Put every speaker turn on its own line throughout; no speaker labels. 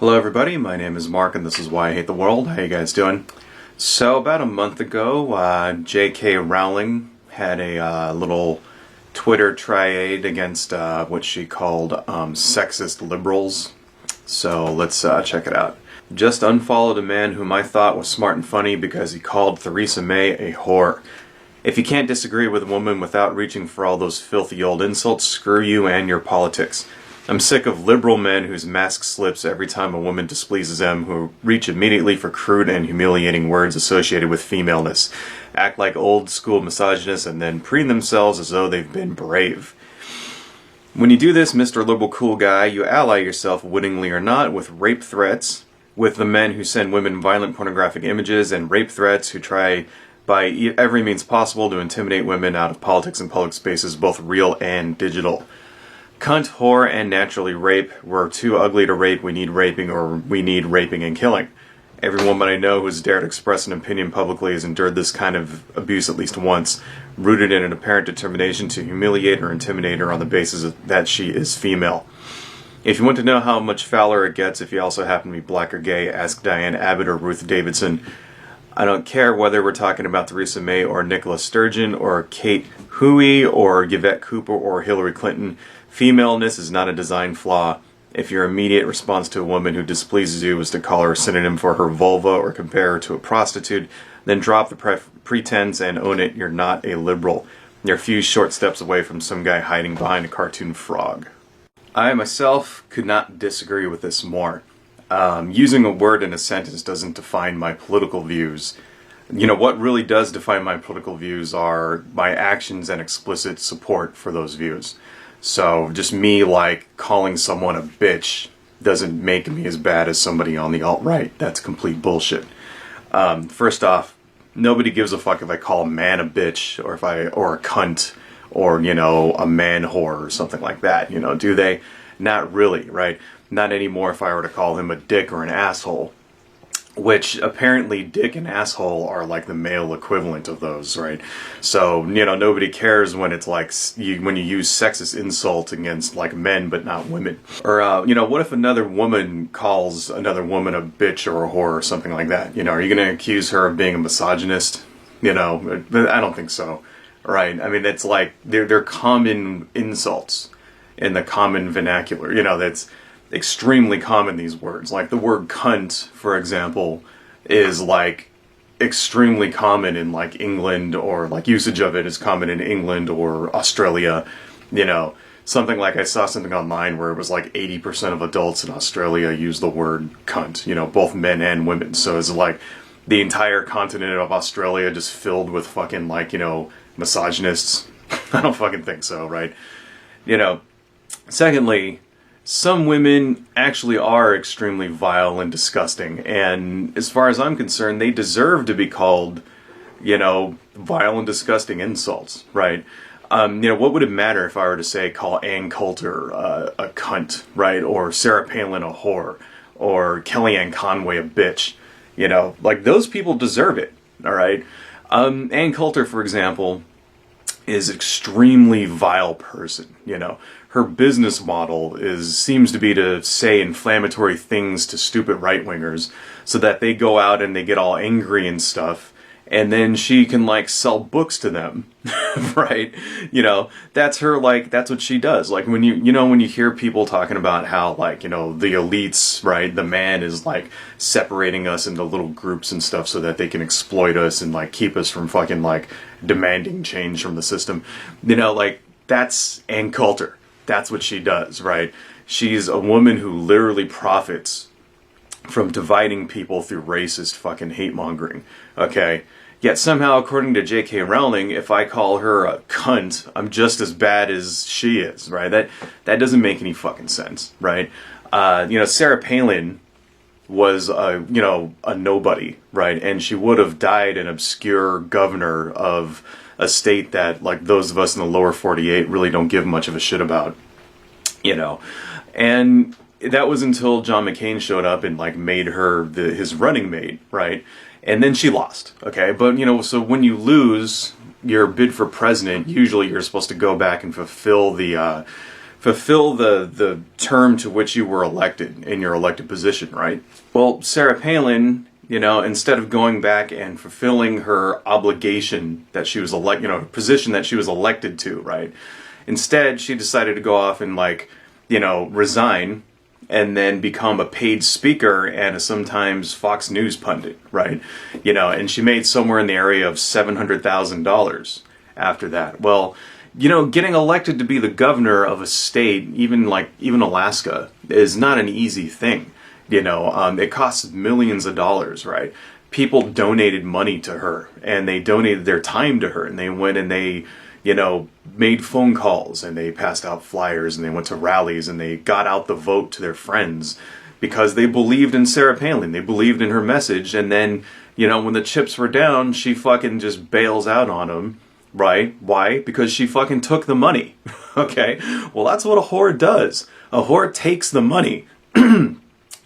Hello everybody, my name is Mark and this is Why I Hate the World. How you guys doing? So about a month ago, J.K. Rowling had a little Twitter tirade against what she called sexist liberals. So let's check it out. Just unfollowed a man whom I thought was smart and funny because he called Theresa May a whore. If you can't disagree with a woman without reaching for all those filthy old insults, screw you and your politics. I'm sick of liberal men whose mask slips every time a woman displeases them, who reach immediately for crude and humiliating words associated with femaleness, act like old school misogynists, and then preen themselves as though they've been brave. When you do this, Mr. Liberal Cool Guy, you ally yourself, wittingly or not, with rape threats, with the men who send women violent pornographic images, and rape threats who try by every means possible to intimidate women out of politics and public spaces, both real and digital. Cunt, whore, and naturally rape. We're too ugly to rape, we need raping, or we need raping and killing. Every woman I know who's dared express an opinion publicly has endured this kind of abuse at least once, rooted in an apparent determination to humiliate or intimidate her on the basis that she is female. If you want to know how much fouler it gets if you also happen to be black or gay, ask Diane Abbott or Ruth Davidson. I don't care whether we're talking about Theresa May or Nicola Sturgeon or Kate Huey or Yvette Cooper or Hillary Clinton. Femaleness is not a design flaw. If your immediate response to a woman who displeases you is to call her a synonym for her vulva or compare her to a prostitute, then drop the pretense and own it. You're not a liberal. You're a few short steps away from some guy hiding behind a cartoon frog. I myself could not disagree with this more. Using a word in a sentence doesn't define my political views. You know, what really does define my political views are my actions and explicit support for those views. So just me, like, calling someone a bitch doesn't make me as bad as somebody on the alt-right. That's complete bullshit. First off, nobody gives a fuck if I call a man a bitch or or a cunt or, you know, a man whore or something like that. You know, do they? Not really, right? Not anymore if I were to call him a dick or an asshole. Which, apparently, dick and asshole are like the male equivalent of those, right? So, you know, nobody cares when it's like, when you use sexist insult against, like, men but not women. Or, you know, what if another woman calls another woman a bitch or a whore or something like that? You know, are you going to accuse her of being a misogynist? You know, I don't think so, right? I mean, it's like, they're common insults in the common vernacular. You know, that's extremely common, these words. Like the word cunt, for example, is like extremely common in like England, or like usage of it is common in England or Australia. You know, something like, I saw something online where it was like 80% of adults in Australia use the word cunt, you know, both men and women. So it's like the entire continent of Australia just filled with fucking, like, you know, misogynists. I don't fucking think so, right? You know, secondly, some women actually are extremely vile and disgusting, and as far as I'm concerned, they deserve to be called, you know, vile and disgusting insults, right? You know, what would it matter if I were to say, call Ann Coulter a cunt, right? Or Sarah Palin a whore, or Kellyanne Conway a bitch? You know, like, those people deserve it, all right? Ann Coulter, for example, is an extremely vile person, you know. Her business model seems to be to say inflammatory things to stupid right-wingers so that they go out and they get all angry and stuff, and then she can, like, sell books to them, right? You know, that's her, like, that's what she does. Like, when when you hear people talking about how, like, you know, the elites, right, the man is, like, separating us into little groups and stuff so that they can exploit us and, like, keep us from fucking, like, demanding change from the system. You know, like, that's Ann Coulter. That's what she does, right? She's a woman who literally profits from dividing people through racist fucking hate-mongering, okay? Yet somehow, according to J.K. Rowling, if I call her a cunt, I'm just as bad as she is, right? That doesn't make any fucking sense, right? You know, Sarah Palin was a nobody, right? And she would have died an obscure governor of a state that, like, those of us in the lower 48 really don't give much of a shit about, you know. And that was until John McCain showed up and, like, made her his running mate, right? And then she lost, okay? But, you know, so when you lose your bid for president, usually you're supposed to go back and fulfill the fulfill the term to which you were elected in your elected position, right? Well, Sarah Palin, instead of going back and fulfilling her obligation that she was position that she was elected to, right? Instead, she decided to go off and resign and then become a paid speaker and a sometimes Fox News pundit, right? And she made somewhere in the area of $700,000 after that. Well, getting elected to be the governor of a state, even Alaska, is not an easy thing. It costs millions of dollars, right? People donated money to her, and they donated their time to her, and they went and they, made phone calls, and they passed out flyers, and they went to rallies, and they got out the vote to their friends because they believed in Sarah Palin. They believed in her message, and then, when the chips were down, she fucking just bails out on them. Right? Why? Because she fucking took the money. Okay? Well, that's what a whore does. A whore takes the money.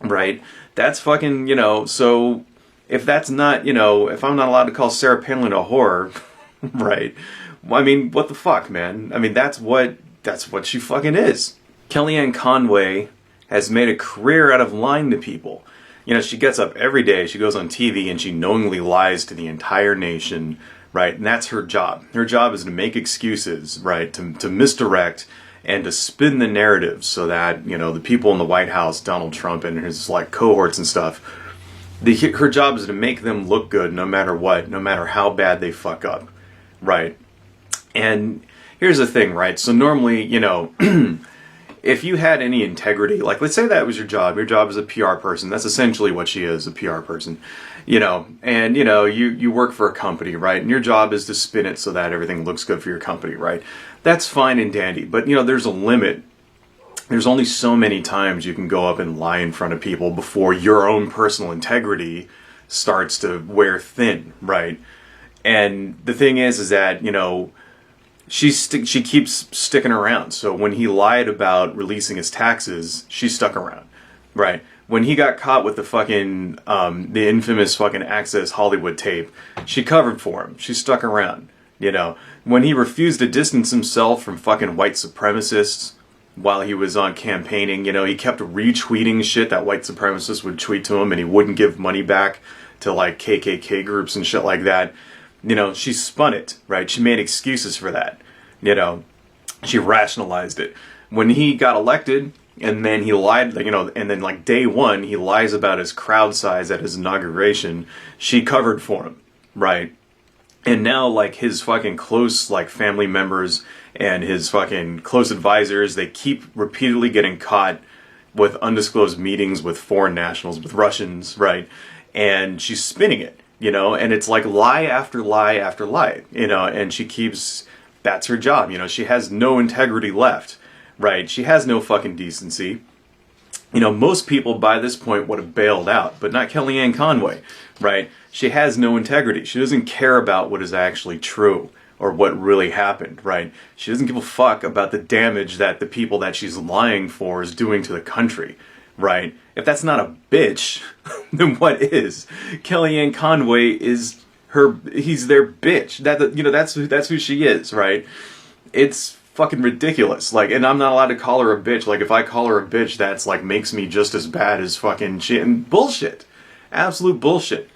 Right? That's fucking, so if that's not, if I'm not allowed to call Sarah Palin a whore, right? I mean, what the fuck, man? I mean, that's what she fucking is. Kellyanne Conway has made a career out of lying to people. She gets up every day, she goes on TV, and she knowingly lies to the entire nation. Right, and that's her job. Her job is to make excuses, right, to misdirect and to spin the narrative so that, the people in the White House, Donald Trump and his, cohorts and stuff, her job is to make them look good no matter what, no matter how bad they fuck up, right? And here's the thing, right? So normally, if you had any integrity, let's say that was your job is a PR person, that's essentially what she is, a PR person, and you work for a company, right, and your job is to spin it so that everything looks good for your company, right? That's fine and dandy, but there's a limit. There's only so many times you can go up and lie in front of people before your own personal integrity starts to wear thin, right? And the thing is that, she keeps sticking around. So when he lied about releasing his taxes, she stuck around, right? When he got caught with the fucking, the infamous fucking Access Hollywood tape, she covered for him. She stuck around, When he refused to distance himself from fucking white supremacists while he was on campaigning, he kept retweeting shit that white supremacists would tweet to him, and he wouldn't give money back to, KKK groups and shit like that. She spun it, right? She made excuses for that. She rationalized it. When he got elected, and then he lied, and then day one, he lies about his crowd size at his inauguration, she covered for him, right? And now, his fucking close, family members and his fucking close advisors, they keep repeatedly getting caught with undisclosed meetings with foreign nationals, with Russians, right? And she's spinning it. And it's lie after lie after lie, and she keeps, that's her job, she has no integrity left, right? She has no fucking decency. Most people by this point would have bailed out, but not Kellyanne Conway, right? She has no integrity. She doesn't care about what is actually true or what really happened, right? She doesn't give a fuck about the damage that the people that she's lying for is doing to the country. Right? If that's not a bitch, then what is? Kellyanne Conway is he's their bitch. That's who she is, right? It's fucking ridiculous. And I'm not allowed to call her a bitch. If I call her a bitch, that's makes me just as bad as fucking shit and bullshit. Absolute bullshit.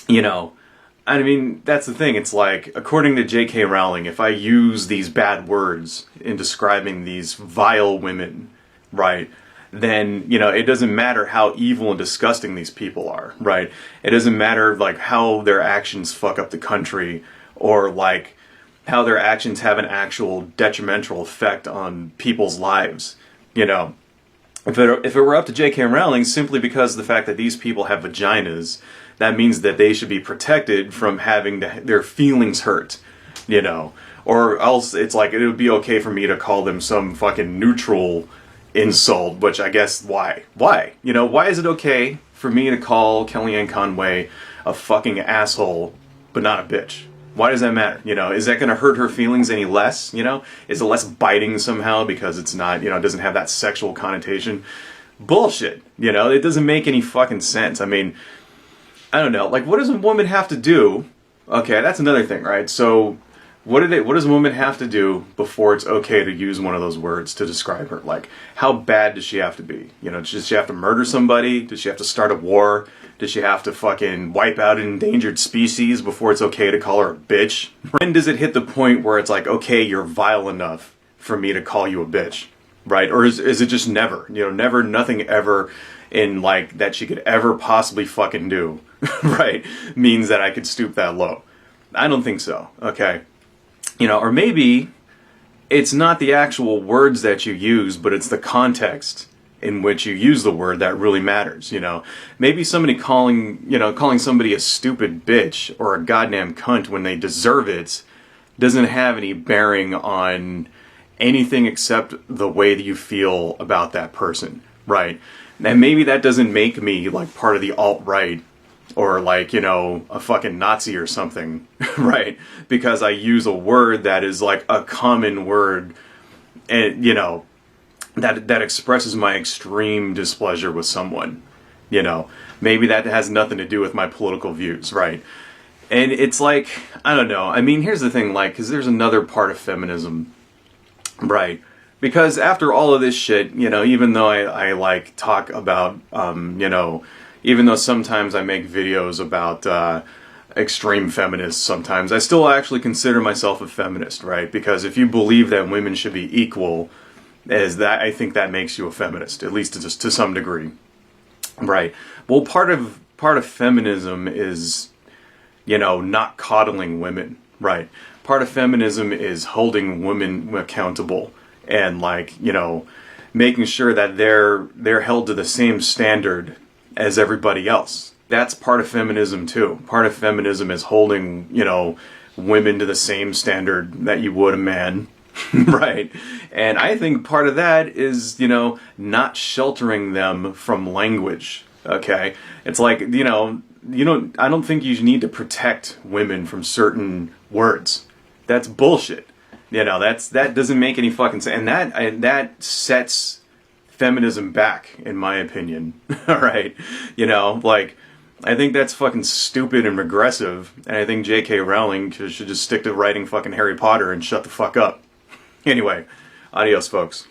I mean, that's the thing. It's according to J.K. Rowling, if I use these bad words in describing these vile women, right, then, it doesn't matter how evil and disgusting these people are, right? It doesn't matter, how their actions fuck up the country, or, how their actions have an actual detrimental effect on people's lives, If it were up to J.K. Rowling, simply because of the fact that these people have vaginas, that means that they should be protected from having their feelings hurt, Or else it's it would be okay for me to call them some fucking neutral insult, which I guess, why? Why is it okay for me to call Kellyanne Conway a fucking asshole, but not a bitch? Why does that matter? Is that going to hurt her feelings any less? Is it less biting somehow because it's not, it doesn't have that sexual connotation? Bullshit. It doesn't make any fucking sense. I mean, I don't know. What does a woman have to do? Okay, that's another thing, right? So, What does a woman have to do before it's okay to use one of those words to describe her? Like, how bad does she have to be? You know, does she have to murder somebody? Does she have to start a war? Does she have to fucking wipe out an endangered species before it's okay to call her a bitch? When does it hit the point where it's like, okay, you're vile enough for me to call you a bitch, right? Or is it just never? You know, never, nothing ever in like that she could ever possibly fucking do, right? Means that I could stoop that low. I don't think so, okay? You know, or maybe it's not the actual words that you use, but it's the context in which you use the word that really matters, you know. Maybe somebody calling somebody a stupid bitch or a goddamn cunt when they deserve it doesn't have any bearing on anything except the way that you feel about that person, right? And maybe that doesn't make me like part of the alt-right or like, you know, a fucking Nazi or something, right? Because I use a word that is like a common word, and, you know, that expresses my extreme displeasure with someone, you know. Maybe that has nothing to do with my political views, right? And it's like, I don't know. I mean, here's the thing, like, because there's another part of feminism, right? Because after all of this shit, you know, even though I like talk about, you know, even though sometimes I make videos about extreme feminists sometimes, I still actually consider myself a feminist, right? Because if you believe that women should be equal, as that, I think that makes you a feminist, at least to some degree, right? Well, part of feminism is, you know, not coddling women, right? Part of feminism is holding women accountable and, like, you know, making sure that they're held to the same standard as everybody else. That's part of feminism too. Part of feminism is holding, you know, women to the same standard that you would a man, right? And I think part of that is, you know, not sheltering them from language, okay? It's like, you know, I don't think you need to protect women from certain words. That's bullshit. You know, that doesn't make any fucking sense. And that sets feminism back, in my opinion. All right, you know, like, I think that's fucking stupid and regressive, and I think J.K. Rowling should just stick to writing fucking Harry Potter and shut the fuck up. Anyway, adios, folks.